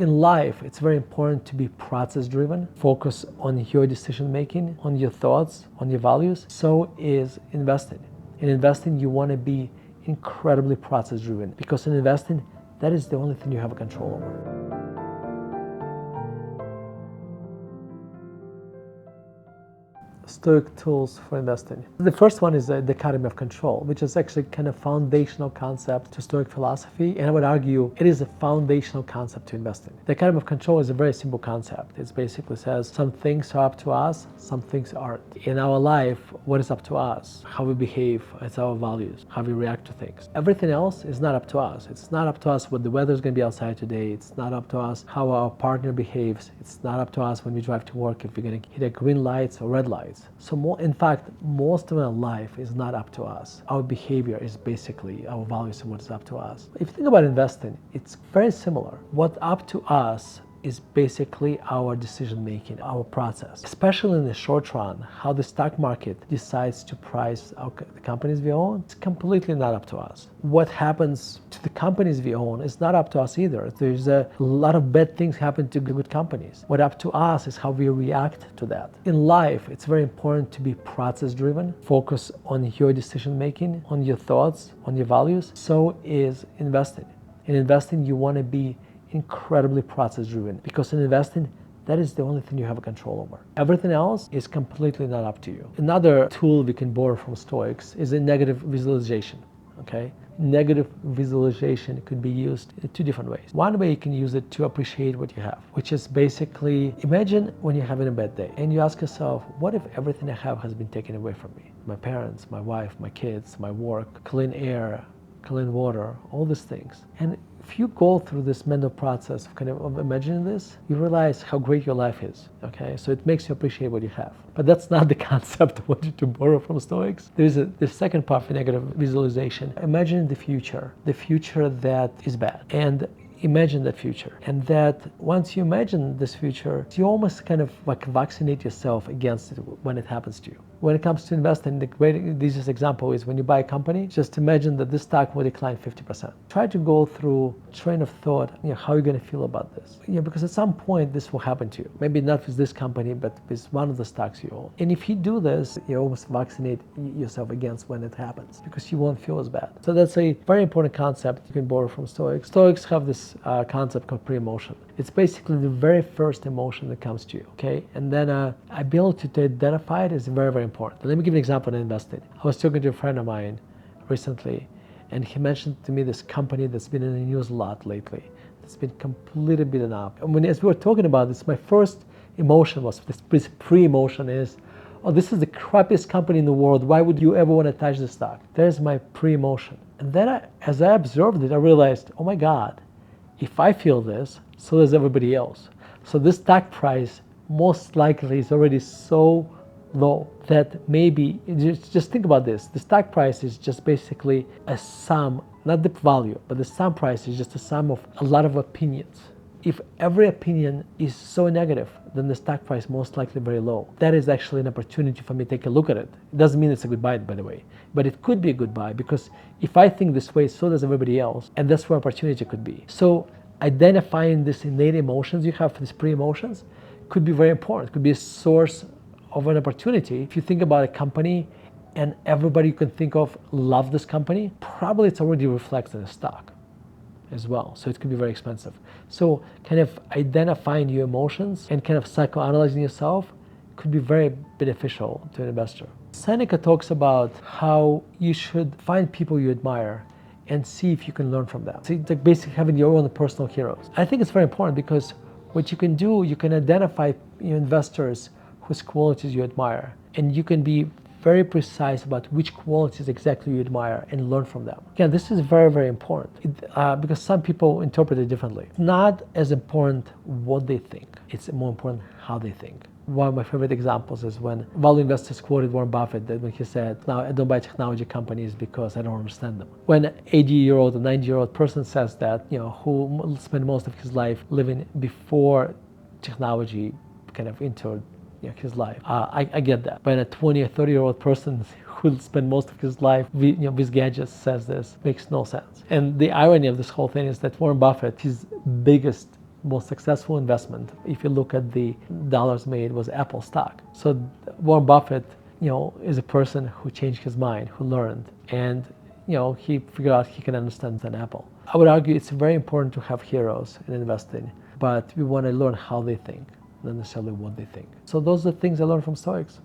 In life, it's very important to be process-driven, focus on your decision-making, on your thoughts, on your values. So is investing. In investing, you want to be incredibly process-driven, because in investing, that is the only thing you have control over. Stoic tools for investing. The first one is the dichotomy of control, which is actually kind of foundational concept to Stoic philosophy, and I would argue it is a foundational concept to investing. The dichotomy of control is a very simple concept. It basically says some things are up to us, some things aren't. In our life, what is up to us? How we behave, it's our values, how we react to things. Everything else is not up to us. It's not up to us what the weather is going to be outside today. It's not up to us how our partner behaves. It's not up to us when we drive to work if we're going to hit a green lights or red lights. So in fact, most of our life is not up to us. Our behavior is basically our values and what's up to us. If you think about investing, it's very similar. What's up to us is basically our decision making, our process. Especially in the short run, how the stock market decides to price the companies we own, it's completely not up to us. What happens to the companies we own is not up to us either. There's a lot of bad things happen to good companies. What up to us is how we react to that. In life, it's very important to be process driven, focus on your decision making, on your thoughts, on your values. So is investing. In investing, you want to be incredibly process driven, because in investing, that is the only thing you have control over. Everything else is completely not up to you. Another tool we can borrow from Stoics is a negative visualization. Okay, negative visualization could be used in two different ways. One way you can use it to appreciate what you have, which is basically imagine when you're having a bad day and you ask yourself, what if everything I have has been taken away from me? My parents, my wife, my kids, my work, clean air, clean water, all these things. And if you go through this mental process of imagining this, you realize how great your life is. Okay, so it makes you appreciate what you have. But that's not the concept I wanted to borrow from Stoics. There's the second part for negative visualization. Imagine the future that is bad, and imagine that future. And that once you imagine this future, you almost kind of like vaccinate yourself against it when it happens to you. When it comes to investing, the easiest example is when you buy a company, just imagine that this stock will decline 50%. Try to go through train of thought, how you're going to feel about this. Because at some point this will happen to you. Maybe not with this company, but with one of the stocks you own. And if you do this, you almost vaccinate yourself against when it happens, because you won't feel as bad. So that's a very important concept you can borrow from Stoics. Stoics have this concept called pre-emotion. It's basically the very first emotion that comes to you, okay? And then ability to identify it is very, very important. Let me give you an example in investing. I was talking to a friend of mine recently, and he mentioned to me this company that's been in the news a lot lately. It's been completely beaten up. And as we were talking about this, my first emotion was, this pre-emotion is, oh, this is the crappiest company in the world. Why would you ever want to touch this stock? There's my pre-emotion. And then as I observed it, I realized, oh my God, if I feel this, so does everybody else. So this stock price most likely is already so low that maybe, just think about this, the stock price is just basically a sum, not the value, but the sum price is just a sum of a lot of opinions. If every opinion is so negative, then the stock price most likely very low. That is actually an opportunity for me to take a look at it. It doesn't mean it's a good buy, by the way, but it could be a good buy, because if I think this way, so does everybody else, and that's where opportunity could be. So identifying these innate emotions you have, these pre-emotions, could be very important. It could be a source of an opportunity. If you think about a company and everybody you can think of love this company, probably it's already reflected in the stock as well. So it could be very expensive. So kind of identifying your emotions and kind of psychoanalyzing yourself could be very beneficial to an investor. Seneca talks about how you should find people you admire and see if you can learn from them. So it's like basically having your own personal heroes. I think it's very important, because what you can do, you can identify investors whose qualities you admire, and you can be very precise about which qualities exactly you admire and learn from them. Again, this is very, very important because some people interpret it differently. It's not as important what they think, it's more important how they think. One of my favorite examples is when value investors quoted Warren Buffett, that when he said, "Now I don't buy technology companies because I don't understand them." When an 80-year-old or 90-year-old person says that, who spent most of his life living before technology kind of entered his life, I get that. But a 20 or 30-year-old person who spent most of his life with gadgets says this, makes no sense. And the irony of this whole thing is that Warren Buffett, his biggest most successful investment, if you look at the dollars made, was Apple stock. So Warren Buffett, is a person who changed his mind, who learned, and he figured out he can understand an Apple. I would argue it's very important to have heroes in investing, but we want to learn how they think, not necessarily what they think. So those are the things I learned from Stoics.